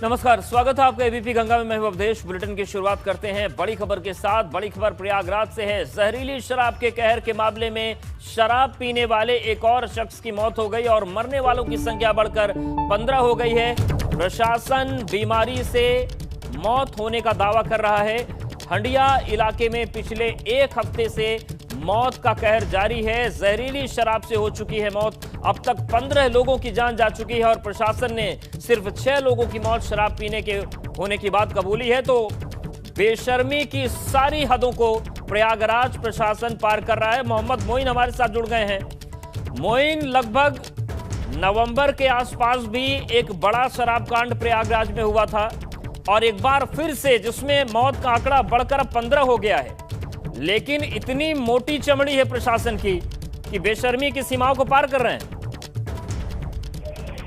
नमस्कार, स्वागत है आपका एबीपी गंगा में। मैं हूं अवधेश। बुलेटिन की शुरुआत करते हैं बड़ी खबर के साथ। बड़ी खबर प्रयागराज से है। जहरीली शराब के कहर के मामले में शराब पीने वाले एक और शख्स की मौत हो गई और मरने वालों की संख्या बढ़कर 15 हो गई है। प्रशासन बीमारी से मौत होने का दावा कर रहा है। हंडिया इलाके में पिछले एक हफ्ते से मौत का कहर जारी है। जहरीली शराब से हो चुकी है मौत। अब तक 15 लोगों की जान जा चुकी है और प्रशासन ने सिर्फ 6 लोगों की मौत शराब पीने के होने की बात कबूली है। तो बेशर्मी की सारी हदों को प्रयागराज प्रशासन पार कर रहा है। मोहम्मद मोइन हमारे साथ जुड़ गए हैं। मोइन, लगभग नवंबर के आसपास भी एक बड़ा शराब कांड प्रयागराज में हुआ था और एक बार फिर से जिसमें मौत का आंकड़ा बढ़कर अब 15 हो गया है। लेकिन इतनी मोटी चमड़ी है प्रशासन की कि बेशर्मी की सीमाओं को पार कर रहे हैं।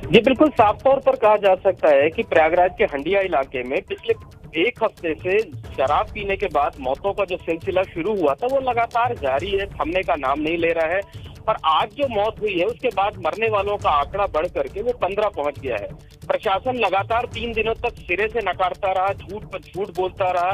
जी बिल्कुल, साफ तौर पर कहा जा सकता है कि प्रयागराज के हंडिया इलाके में पिछले एक हफ्ते से शराब पीने के बाद मौतों का जो सिलसिला शुरू हुआ था वो लगातार जारी है, थमने का नाम नहीं ले रहा है। और आज जो मौत हुई है उसके बाद मरने वालों का आंकड़ा बढ़ करके वो 15 पहुंच गया है। प्रशासन लगातार 3 दिनों तक सिरे से नकारता रहा, झूठ पर झूठ बोलता रहा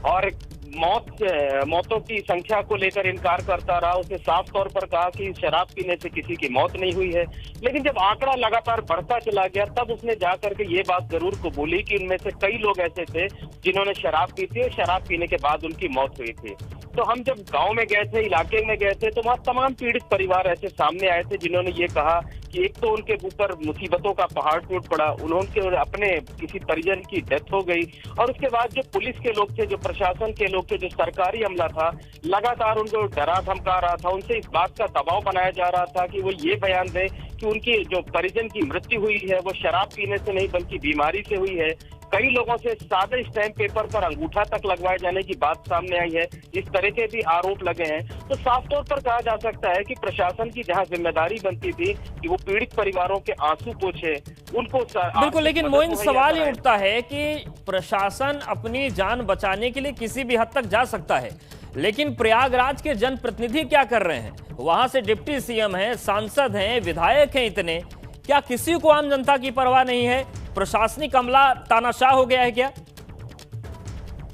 और मौतों की संख्या को लेकर इनकार करता रहा। उसने साफ तौर पर कहा कि शराब पीने से किसी की मौत नहीं हुई है। लेकिन जब आंकड़ा लगातार बढ़ता चला गया तब उसने जाकर के ये बात जरूर कबूली कि इनमें से कई लोग ऐसे थे जिन्होंने शराब पी थी और शराब पीने के बाद उनकी मौत हुई थी। तो हम जब गांव में गए थे, इलाके में गए थे, तो वहाँ तमाम पीड़ित परिवार ऐसे सामने आए थे जिन्होंने ये कहा कि एक तो उनके ऊपर मुसीबतों का पहाड़ टूट पड़ा, उन्होंने अपने किसी परिजन की डेथ हो गई और उसके बाद जो पुलिस के लोग थे, जो प्रशासन के लोग थे, जो सरकारी अमला था, लगातार उनको डरा धमका रहा था। उनसे इस बात का दबाव बनाया जा रहा था कि वो ये बयान दें कि उनकी जो परिजन की मृत्यु हुई है वो शराब पीने से नहीं बल्कि बीमारी से हुई है। कई लोगों से सादे स्टैम्प पेपर पर अंगूठा तक लगवाए जाने की बात सामने आई है। इस तरह के भी आरोप लगे हैं। तो साफ तौर पर कहा जा सकता है कि प्रशासन की जहां जिम्मेदारी बनती थी कि वो पीड़ित परिवारों के आंसू पोंछे, उनको बिल्कुल। लेकिन मोइन, सवाल ये उठता है कि प्रशासन अपनी जान बचाने के लिए किसी भी हद तक जा सकता है, लेकिन प्रयागराज के जनप्रतिनिधि क्या कर रहे हैं? वहां से डिप्टी सीएम हैं, सांसद हैं, विधायक हैं, इतने क्या किसी को आम जनता की परवाह नहीं है? प्रशासनिक अमला तानाशाह हो गया है क्या?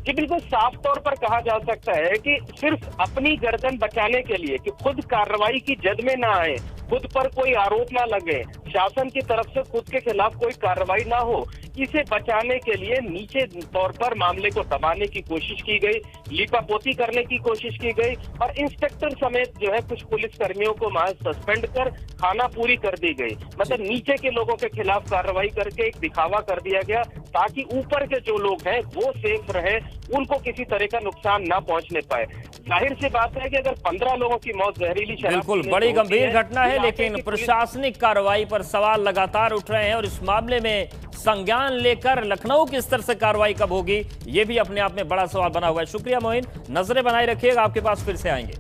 जी बिल्कुल, साफ तौर पर कहा जा सकता है कि सिर्फ अपनी गर्दन बचाने के लिए कि खुद कार्रवाई की जद में ना आए, खुद पर कोई आरोप ना लगे, शासन की तरफ से खुद के खिलाफ कोई कार्रवाई ना हो, इसे बचाने के लिए नीचे तौर पर मामले को दबाने की कोशिश की गई, लीपापोती करने की कोशिश की गई और इंस्पेक्टर समेत जो है कुछ पुलिस कर्मियों को महज सस्पेंड कर खाना पूरी कर दी गई। मतलब नीचे के लोगों के खिलाफ कार्रवाई करके एक दिखावा कर दिया गया ताकि ऊपर के जो लोग हैं वो सेफ रहे, उनको किसी तरह का नुकसान ना पहुंचने पाए। जाहिर सी बात है कि अगर 15 लोगों की मौत जहरीली शराब, बिल्कुल बड़ी गंभीर घटना है, लेकिन प्रशासनिक कार्रवाई पर सवाल लगातार उठ रहे हैं और इस मामले में संज्ञान लेकर लखनऊ किस तरह से कार्रवाई कब होगी, यह भी अपने आप में बड़ा सवाल बना हुआ है। शुक्रिया मोइन, नजरें बनाए रखिएगा, आपके पास फिर से आएंगे।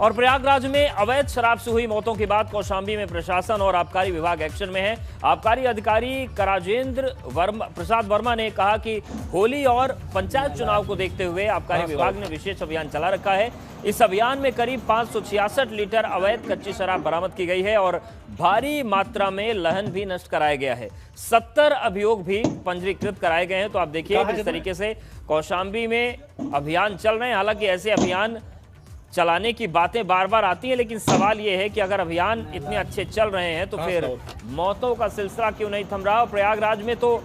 और प्रयागराज में अवैध शराब से हुई मौतों के बाद कौशांबी में प्रशासन और आबकारी विभाग एक्शन में है। आबकारी अधिकारी कराजेंद्र प्रसाद वर्मा ने कहा कि होली और पंचायत चुनाव को देखते हुए आबकारी विभाग ने विशेष अभियान चला रखा है। इस अभियान में करीब 566 लीटर अवैध कच्ची शराब बरामद की गई है और भारी मात्रा में लहन भी नष्ट कराया गया है। 70 अभियोग भी पंजीकृत कराए गए हैं। तो आप देखिए किस तरीके से कौशांबी में अभियान चल रहे हैं। हालांकि ऐसे अभियान चलाने की बातें बार बार आती हैं, लेकिन सवाल यह है कि अगर अभियान इतने अच्छे चल रहे हैं तो फिर मौतों का सिलसिला क्यों नहीं थम रहा? प्रयागराज में तो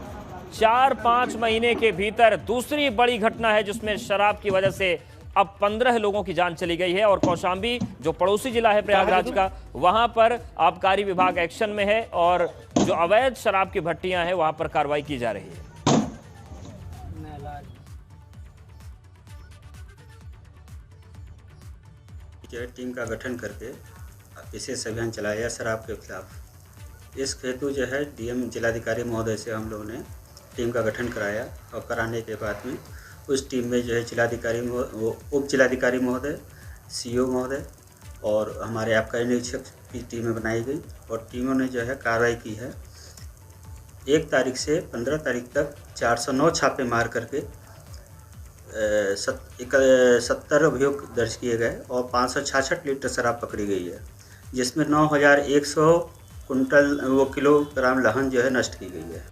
4-5 महीने के भीतर दूसरी बड़ी घटना है जिसमें शराब की वजह से अब 15 लोगों की जान चली गई है और कौशांबी जो पड़ोसी जिला है प्रयागराज का, वहां पर आबकारी विभाग एक्शन में है और जो अवैध शराब की भट्टियां हैं वहां पर कार्रवाई की जा रही है। टीम का गठन करके विशेष अभियान चलाया शराब के खिलाफ। इस हेतु जो है डीएम जिलाधिकारी महोदय से हम लोगों ने टीम का गठन कराया और कराने के बाद में उस टीम में जो है जिलाधिकारी, उप जिलाधिकारी महोदय, सीओ महोदय और हमारे आबकारी निरीक्षक की टीमें बनाई गई और टीमों ने जो है कार्रवाई की है। 1 तारीख से 15 तारीख तक 409 छापे मार करके 70 अभियोग दर्ज किए गए और 566 लीटर शराब पकड़ी गई है, जिसमें 9,100 किलोग्राम लहन जो है नष्ट की गई है।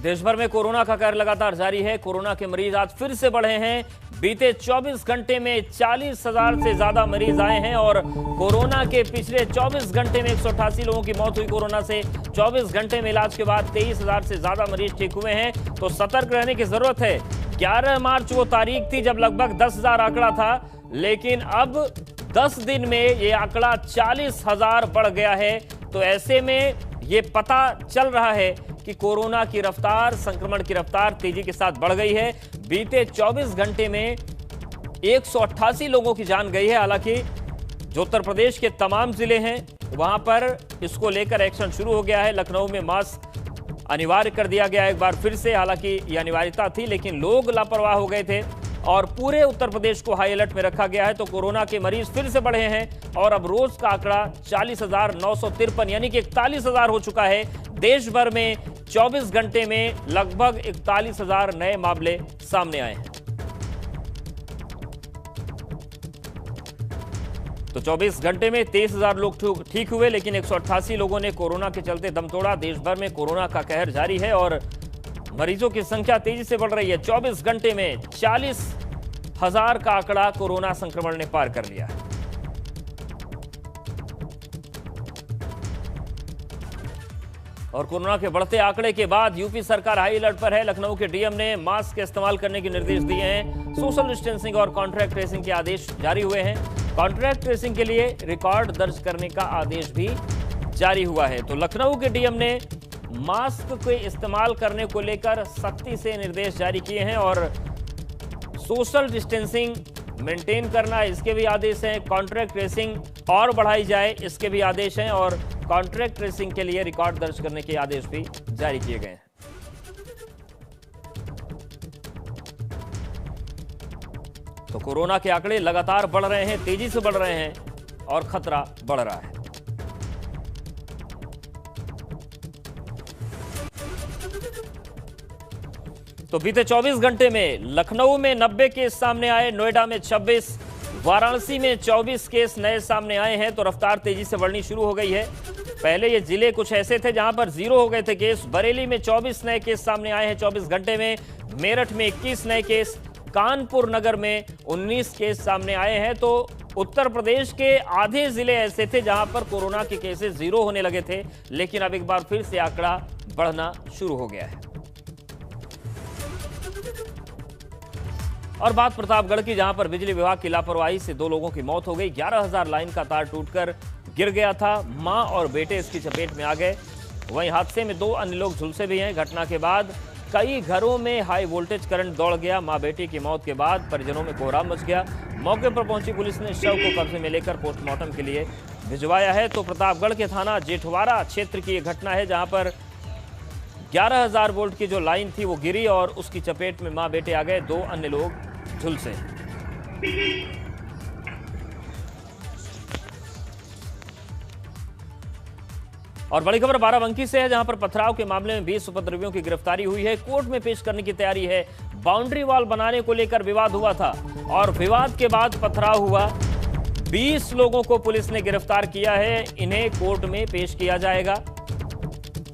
देश भर में कोरोना का कहर लगातार जारी है। कोरोना के मरीज आज फिर से बढ़े हैं। बीते 24 घंटे में 40,000 से ज्यादा मरीज आए हैं और कोरोना के पिछले 24 घंटे में 188 लोगों की मौत हुई कोरोना से। 24 घंटे में इलाज के बाद 23,000 से ज्यादा मरीज ठीक हुए हैं। तो सतर्क रहने की जरूरत है। 11 मार्च वो तारीख थी जब लगभग 10,000 आंकड़ा था, लेकिन अब 10 दिन में ये आंकड़ा 40,000 बढ़ गया है। तो ऐसे में ये पता चल रहा है कि कोरोना की रफ्तार, संक्रमण की रफ्तार तेजी के साथ बढ़ गई है। बीते 24 घंटे में 188 लोगों की जान गई है। हालांकि जो उत्तर प्रदेश के तमाम जिले हैं वहां पर इसको लेकर एक्शन शुरू हो गया है। लखनऊ में मास्क अनिवार्य कर दिया गया एक बार फिर से। हालांकि यह अनिवार्यता थी, लेकिन लोग लापरवाह हो गए थे और पूरे उत्तर प्रदेश को हाई अलर्ट में रखा गया है। तो कोरोना के मरीज फिर से बढ़े हैं और अब रोज का आंकड़ा 40,953 यानी कि 41,000 हो चुका है। देश भर में 24 घंटे में लगभग 41,000 नए मामले सामने आए हैं। तो 24 घंटे में 23,000 लोग ठीक हुए, लेकिन 188 लोगों ने कोरोना के चलते दम तोड़ा। देश भर में कोरोना का कहर जारी है और मरीजों की संख्या तेजी से बढ़ रही है। 24 घंटे में 40,000 का आंकड़ा कोरोना संक्रमण ने पार कर लिया है। और कोरोना के बढ़ते आंकड़े के बाद यूपी सरकार हाई अलर्ट पर है। लखनऊ के डीएम ने मास्क के इस्तेमाल करने के निर्देश दिए हैं। सोशल डिस्टेंसिंग और कॉन्ट्रैक्ट ट्रेसिंग के आदेश जारी हुए हैं। कॉन्ट्रैक्ट ट्रेसिंग के लिए रिकॉर्ड दर्ज करने का आदेश भी जारी हुआ है। तो लखनऊ के डीएम ने मास्क के इस्तेमाल करने को लेकर सख्ती से निर्देश जारी किए हैं और सोशल डिस्टेंसिंग मेंटेन करना, इसके भी आदेश हैं। कॉन्ट्रैक्ट ट्रेसिंग और बढ़ाई जाए, इसके भी आदेश हैं और कॉन्ट्रैक्ट ट्रेसिंग के लिए रिकॉर्ड दर्ज करने के आदेश भी जारी किए गए हैं। तो कोरोना के आंकड़े लगातार बढ़ रहे हैं, तेजी से बढ़ रहे हैं और खतरा बढ़ रहा है। तो बीते 24 घंटे में लखनऊ में 90 केस सामने आए, नोएडा में 26, वाराणसी में 24 केस नए सामने आए हैं। तो रफ्तार तेजी से बढ़नी शुरू हो गई है। पहले ये जिले कुछ ऐसे थे जहां पर 0 हो गए थे केस। बरेली में 24 नए केस सामने आए हैं 24 घंटे में। मेरठ में 21 नए केस, कानपुर नगर में 19 केस सामने आए हैं। तो उत्तर प्रदेश के आधे जिले ऐसे थे जहां पर कोरोना के केसेस 0 होने लगे थे, लेकिन अब एक बार फिर से आंकड़ा बढ़ना शुरू हो गया है। और बात प्रतापगढ़ की, जहां पर बिजली विभाग की लापरवाही से 2 लोगों की मौत हो गई। 11,000 लाइन का तार टूटकर गिर गया था। मां और बेटे इसकी चपेट में आ गए। वहीं हादसे में 2 अन्य लोग झुलसे भी हैं। घटना के बाद कई घरों में हाई वोल्टेज करंट दौड़ गया। मां बेटे की मौत के बाद परिजनों में कोहराम मच गया। मौके पर पहुंची पुलिस ने शव को कब्जे में लेकर पोस्टमार्टम के लिए भिजवाया है। तो प्रतापगढ़ के थाना जेठवाड़ा क्षेत्र की यह घटना है, जहां पर 11,000 वोल्ट की जो लाइन थी वो गिरी और उसकी चपेट में मां बेटे आ गए। 2 अन्य लोग झुलसे। और बड़ी खबर बाराबंकी से है, जहां पर पथराव के मामले में 20 उपद्रवियों की गिरफ्तारी हुई है। कोर्ट में पेश करने की तैयारी है। बाउंड्री वॉल बनाने को लेकर विवाद हुआ था और विवाद के बाद पथराव हुआ। 20 लोगों को पुलिस ने गिरफ्तार किया है। इन्हें कोर्ट में पेश किया जाएगा।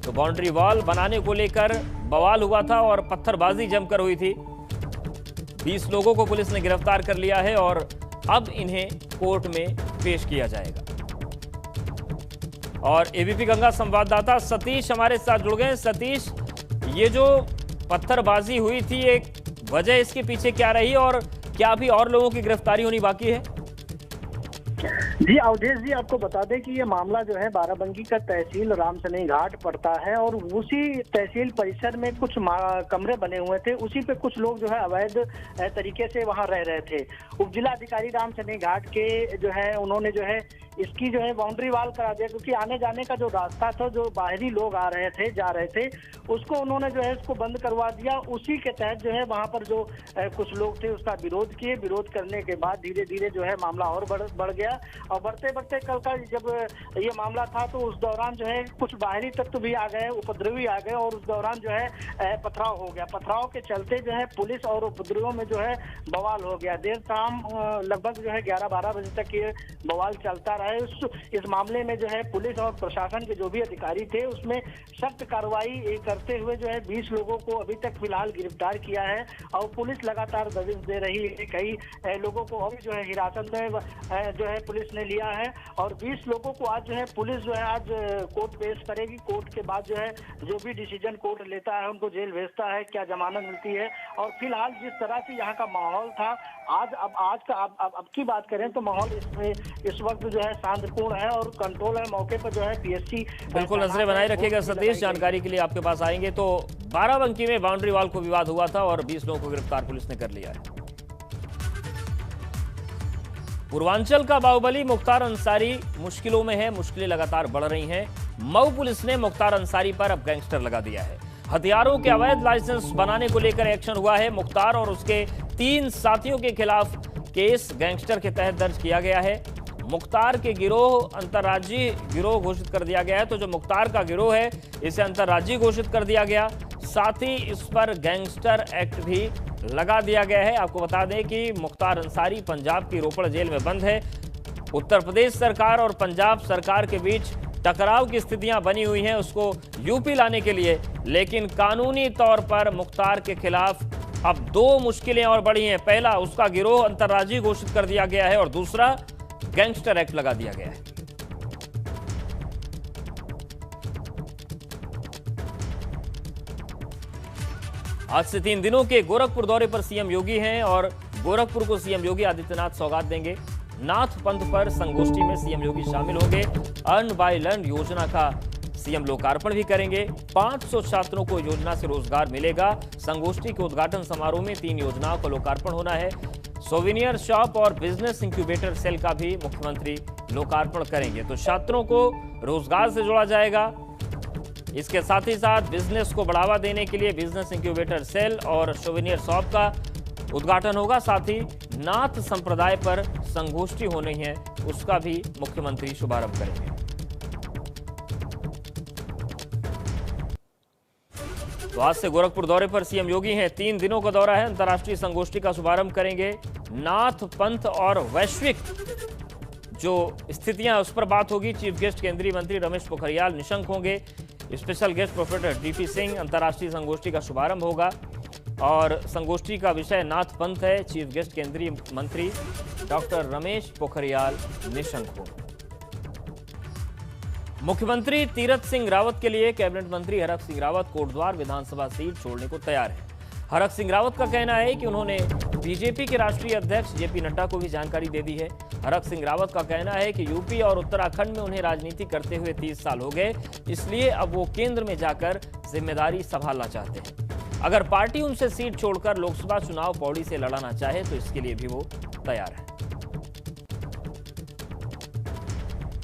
तो बाउंड्री वॉल बनाने को लेकर बवाल हुआ था और पत्थरबाजी जमकर हुई थी। 20 लोगों को पुलिस ने गिरफ्तार कर लिया है और अब इन्हें कोर्ट में पेश किया जाएगा। और एबीपी गंगा संवाददाता सतीश हमारे साथ जुड़ गए। सतीश, ये जो पत्थरबाजी हुई थी, एक वजह इसके पीछे क्या रही और क्या अभी और लोगों की गिरफ्तारी होनी बाकी है? जी अवधेश जी, आपको बता दें कि ये मामला जो है बाराबंकी का तहसील रामसनेही घाट पड़ता है और उसी तहसील परिसर में कुछ कमरे बने हुए थे। उसी पे कुछ लोग जो है अवैध तरीके से वहां रह रहे थे। उप जिला अधिकारी रामसनेही घाट के जो है उन्होंने जो है इसकी जो है बाउंड्री वॉल करा दिया, क्योंकि आने जाने का जो रास्ता था, जो बाहरी लोग आ रहे थे जा रहे थे, उसको उन्होंने जो है इसको बंद करवा दिया। उसी के तहत जो है वहां पर जो कुछ लोग थे उसका विरोध किए। विरोध करने के बाद धीरे धीरे जो है मामला और बढ़ गया और बढ़ते बढ़ते कल का जब ये मामला था तो उस दौरान जो है कुछ बाहरी तत्व भी आ गए, उपद्रवी आ गए और उस दौरान जो है पथराव हो गया। पथराव के चलते जो है पुलिस और उपद्रवियों में जो है बवाल हो गया। देर शाम लगभग जो है 11-12 बजे तक ये बवाल चलता रहा है। इस मामले में जो है पुलिस और प्रशासन के जो भी अधिकारी थे उसमें सख्त कार्रवाई करते हुए जो है 20 लोगों को अभी तक फिलहाल गिरफ्तार किया है और पुलिस लगातार दबिश दे रही है। कई लोगों को अभी जो है हिरासत में जो है पुलिस ने लिया है और 20 लोगों को आज जो है पुलिस जो है आज कोर्ट पेश करेगी। कोर्ट के बाद जो है जो भी डिसीजन कोर्ट लेता है उनको जेल भेजता है, क्या जमानत मिलती है। और फिलहाल जिस तरह से यहाँ का माहौल था अब की बात करें तो माहौल इस वक्त जो है शांतिपूर्ण है और कंट्रोल है। मौके पर जो है पीएससी बिल्कुल नजरें बनाए रखिएगा सतीश, जानकारी के लिए आपके पास आएंगे। तो बाराबंकी में बाउंड्री वॉल को विवाद हुआ था और 20 लोगों को गिरफ्तार पुलिस ने कर लिया है। पूर्वांचल का बाहुबली मुख्तार अंसारी मुश्किलों में है, मुश्किलें लगातार बढ़ रही हैं। मऊ पुलिस ने मुख्तार अंसारी पर अब गैंगस्टर लगा दिया है। हथियारों के अवैध लाइसेंस बनाने को लेकर एक्शन हुआ है। मुख्तार और उसके 3 साथियों के खिलाफ केस गैंगस्टर के तहत दर्ज किया गया है। मुख्तार के गिरोह अंतर्राज्यीय गिरोह घोषित कर दिया गया है। तो जो मुख्तार का गिरोह है इसे अंतर्राज्यीय घोषित कर दिया गया, साथ ही इस पर गैंगस्टर एक्ट भी लगा दिया गया है। आपको बता दें कि मुख्तार अंसारी पंजाब की रोपड़ जेल में बंद है। उत्तर प्रदेश सरकार और पंजाब सरकार के बीच टकराव की स्थितियां बनी हुई हैं उसको यूपी लाने के लिए, लेकिन कानूनी तौर पर मुख्तार के खिलाफ अब 2 मुश्किलें और बढ़ी हैं। पहला, उसका गिरोह अंतर्राज्यीय घोषित कर दिया गया है और दूसरा, गैंगस्टर एक्ट लगा दिया गया है। आज से 3 दिनों के गोरखपुर दौरे पर सीएम योगी हैं और गोरखपुर को सीएम योगी आदित्यनाथ सौगात देंगे। नाथ पंथ पर संगोष्ठी में सीएम योगी शामिल होंगे। अर्न बाय लर्न योजना का सीएम लोकार्पण भी करेंगे। 500 छात्रों को योजना से रोजगार मिलेगा। संगोष्ठी के उद्घाटन समारोह में 3 योजनाओं का लोकार्पण होना है। सोविनियर शॉप और बिजनेस इंक्यूबेटर सेल का भी मुख्यमंत्री लोकार्पण करेंगे। तो छात्रों को रोजगार से जोड़ा जाएगा। इसके साथ ही साथ बिजनेस को बढ़ावा देने के लिए बिजनेस इंक्यूबेटर सेल और सोविनियर शॉप का उद्घाटन होगा। साथ ही नाथ संप्रदाय पर संगोष्ठी होनी है, उसका भी मुख्यमंत्री शुभारंभ करेंगे। तो आज से गोरखपुर दौरे पर सीएम योगी हैं। 3 दिनों का दौरा है। अंतर्राष्ट्रीय संगोष्ठी का शुभारंभ करेंगे। नाथ पंथ और वैश्विक जो स्थितियां उस पर बात होगी। चीफ गेस्ट केंद्रीय मंत्री रमेश पोखरियाल निशंक होंगे। Special guest professor DP Singh. अंतर्राष्ट्रीय संगोष्ठी का शुभारंभ होगा और संगोष्ठी का विषय नाथ पंथ है। चीफ गेस्ट केंद्रीय मंत्री डॉक्टर रमेश पोखरियाल निशंक होंगे। मुख्यमंत्री तीरथ सिंह रावत के लिए कैबिनेट मंत्री हरक सिंह रावत कोटद्वार विधानसभा सीट छोड़ने को तैयार है। हरक सिंह रावत का कहना है कि उन्होंने बीजेपी के राष्ट्रीय अध्यक्ष जेपी नड्डा को भी जानकारी दे दी है। हरक सिंह रावत का कहना है कि यूपी और उत्तराखंड में उन्हें राजनीति करते हुए 30 साल हो गए, इसलिए अब वो केंद्र में जाकर जिम्मेदारी संभालना चाहते हैं। अगर पार्टी उनसे सीट छोड़कर लोकसभा चुनाव पौड़ी से लड़ाना चाहे तो इसके लिए भी वो तैयार है।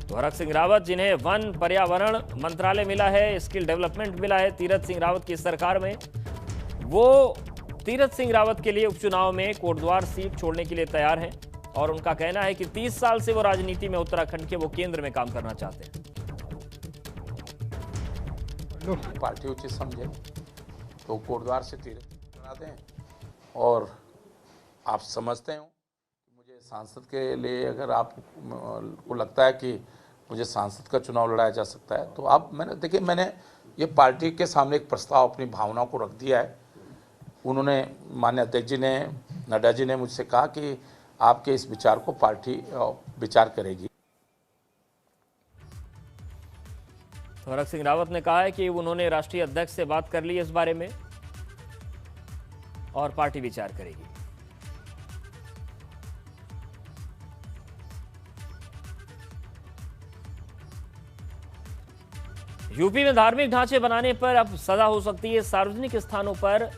तो हरक सिंह रावत, जिन्हें वन पर्यावरण मंत्रालय मिला है, स्किल डेवलपमेंट मिला है तीरथ सिंह रावत की सरकार में, वो तीरथ सिंह रावत के लिए उपचुनाव में कोटद्वार सीट छोड़ने के लिए तैयार हैं और उनका कहना है कि 30 साल से वो राजनीति में उत्तराखंड के वो केंद्र में काम करना चाहते हैं। पार्टी उचित समझे तो कोटद्वार से तीरथ करा दें। और आप समझते हो मुझे सांसद के लिए अगर आपको लगता है कि मुझे सांसद का चुनाव लड़ाया जा सकता है तो आप मैंने ये पार्टी के सामने एक प्रस्ताव अपनी भावनाओं को रख दिया है। उन्होंने माननीय अध्यक्ष जी ने, नड्डा जी ने मुझसे कहा कि आपके इस विचार को पार्टी विचार करेगी। हरक सिंह रावत ने कहा है कि उन्होंने राष्ट्रीय अध्यक्ष से बात कर ली इस बारे में और पार्टी विचार करेगी। यूपी में धार्मिक ढांचे बनाने पर अब सजा हो सकती है। सार्वजनिक स्थानों पर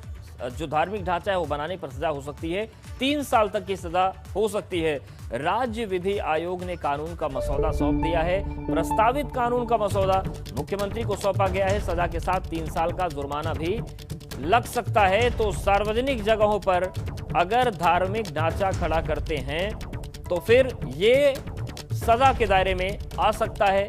जो धार्मिक ढांचा है वो बनाने पर सजा हो सकती है। 3 साल तक की सजा हो सकती है। राज्य विधि आयोग ने कानून का मसौदा सौंप दिया है। प्रस्तावित कानून का मसौदा मुख्यमंत्री को सौंपा गया है। सजा के साथ 3 साल का जुर्माना भी लग सकता है। तो सार्वजनिक जगहों पर अगर धार्मिक ढांचा खड़ा करते हैं तो फिर ये सजा के दायरे में आ सकता है।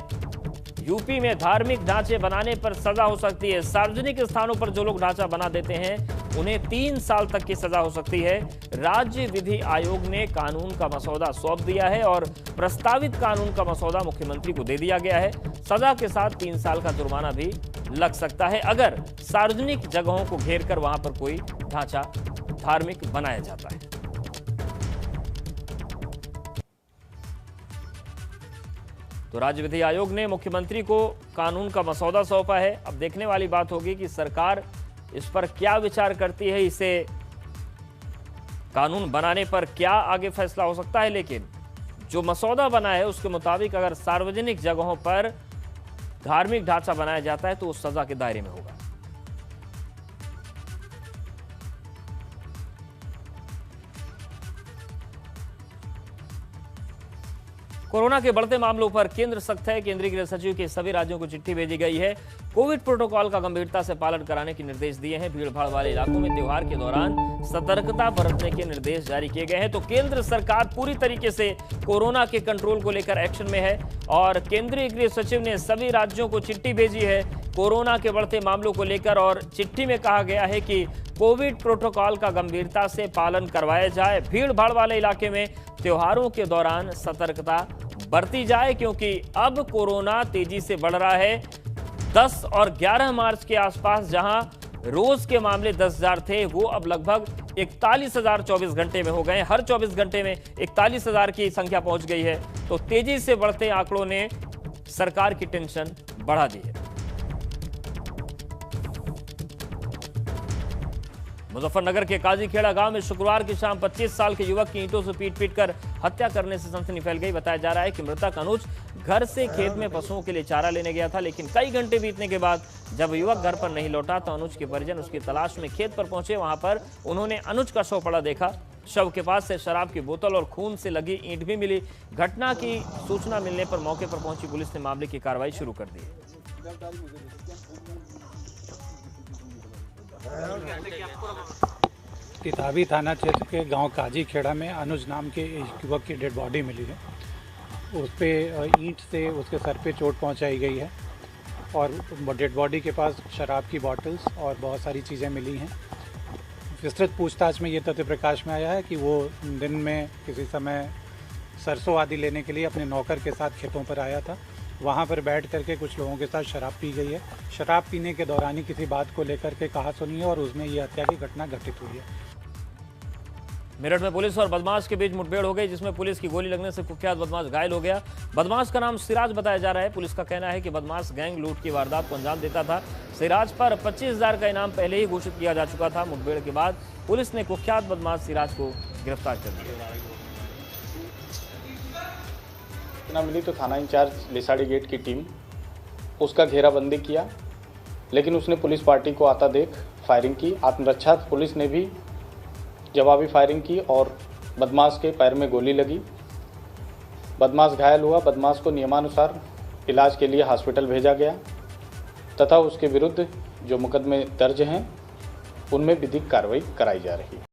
यूपी में धार्मिक ढांचे बनाने पर सजा हो सकती है। सार्वजनिक स्थानों पर जो लोग ढांचा बना देते हैं उन्हें 3 साल तक की सजा हो सकती है। राज्य विधि आयोग ने कानून का मसौदा सौंप दिया है और प्रस्तावित कानून का मसौदा मुख्यमंत्री को दे दिया गया है। सजा के साथ 3 साल का जुर्माना भी लग सकता है अगर सार्वजनिक जगहों को घेर कर वहां पर कोई ढांचा धार्मिक बनाया जाता है। तो राज्य विधि आयोग ने मुख्यमंत्री को कानून का मसौदा सौंपा है। अब देखने वाली बात होगी कि सरकार इस पर क्या विचार करती है, इसे कानून बनाने पर क्या आगे फैसला हो सकता है। लेकिन जो मसौदा बना है उसके मुताबिक अगर सार्वजनिक जगहों पर धार्मिक ढांचा बनाया जाता है तो वो सजा के दायरे में होगा। कोरोना के बढ़ते मामलों पर केंद्र सख्त है। केंद्रीय गृह सचिव के सभी राज्यों को चिट्ठी भेजी गई है। कोविड प्रोटोकॉल का गंभीरता से पालन कराने के निर्देश दिए हैं। भीड़ भाड़ वाले इलाकों में त्योहार के दौरान सतर्कता बरतने के निर्देश जारी किए गए हैं। तो केंद्र सरकार पूरी तरीके से कोरोना के कंट्रोल को लेकर एक्शन में है और केंद्रीय गृह सचिव ने सभी राज्यों को चिट्ठी भेजी है कोरोना के बढ़ते मामलों को लेकर। और चिट्ठी में कहा गया है कि कोविड प्रोटोकॉल का गंभीरता से पालन करवाया जाए। भीड़ भाड़ वाले इलाके में त्योहारों के दौरान सतर्कता बरती जाए क्योंकि अब कोरोना तेजी से बढ़ रहा है। 10 और 11 मार्च के आसपास जहां रोज के मामले 10,000 थे वो अब लगभग 41,000 24 घंटे में हो गए। हर 24 घंटे में 41,000 की संख्या पहुंच गई है। तो तेजी से बढ़ते आंकड़ों ने सरकार की टेंशन बढ़ा दी है। मुजफ्फरनगर के काजीखेड़ा गांव में शुक्रवार की शाम 25 साल के युवक की ईंटों से पीट कर हत्या करने से सनसनी फैल गई। बताया जा रहा है कि मृतक अनुज घर से खेत में पशुओं के लिए चारा लेने गया था, लेकिन कई घंटे बीतने के बाद जब युवक घर पर नहीं लौटा तो अनुज के परिजन उसकी तलाश में खेत पर पहुंचे। वहां पर उन्होंने अनुज का शव पड़ा देखा। शव के पास से शराब की बोतल और खून से लगी ईंट भी मिली। घटना की सूचना मिलने पर मौके पर पहुंची पुलिस ने मामले की कार्रवाई शुरू कर दी। तितावी थाना क्षेत्र के गांव काजीखेड़ा में अनुज नाम के एक युवक की डेड बॉडी मिली है। उस पर ईंट से उसके सर पे चोट पहुंचाई गई है और डेड बॉडी के पास शराब की बॉटल्स और बहुत सारी चीज़ें मिली हैं। विस्तृत पूछताछ में ये तथ्य प्रकाश में आया है कि वो दिन में किसी समय सरसों आदि लेने के लिए अपने नौकर के साथ खेतों पर आया था। वहाँ पर बैठ करके कुछ लोगों के साथ शराब पी गई है। शराब पीने के दौरान ही किसी बात को लेकर के कहा सुनी है और उसमें ये हत्या की घटना घटित हुई है। मेरठ में पुलिस और बदमाश के बीच मुठभेड़ हो गई, जिसमें पुलिस की गोली लगने से कुख्यात बदमाश घायल हो गया। बदमाश का नाम सिराज बताया जा रहा है। पुलिस का कहना है कि बदमाश गैंग लूट की वारदात को अंजाम देता था। सिराज पर 25,000 का इनाम पहले ही घोषित किया जा चुका था। मुठभेड़ के बाद पुलिस ने कुख्यात बदमाश सिराज को गिरफ्तार कर दिया। सूचना मिली तो थाना इंचार्ज लिसाड़ी गेट की टीम उसका घेराबंदी किया, लेकिन उसने पुलिस पार्टी को आता देख फायरिंग की। आत्मरक्षा पुलिस ने भी जवाबी फायरिंग की और बदमाश के पैर में गोली लगी। बदमाश घायल हुआ। बदमाश को नियमानुसार इलाज के लिए हॉस्पिटल भेजा गया तथा उसके विरुद्ध जो मुकदमे दर्ज हैं उनमें विधिक कार्रवाई कराई जा रही है।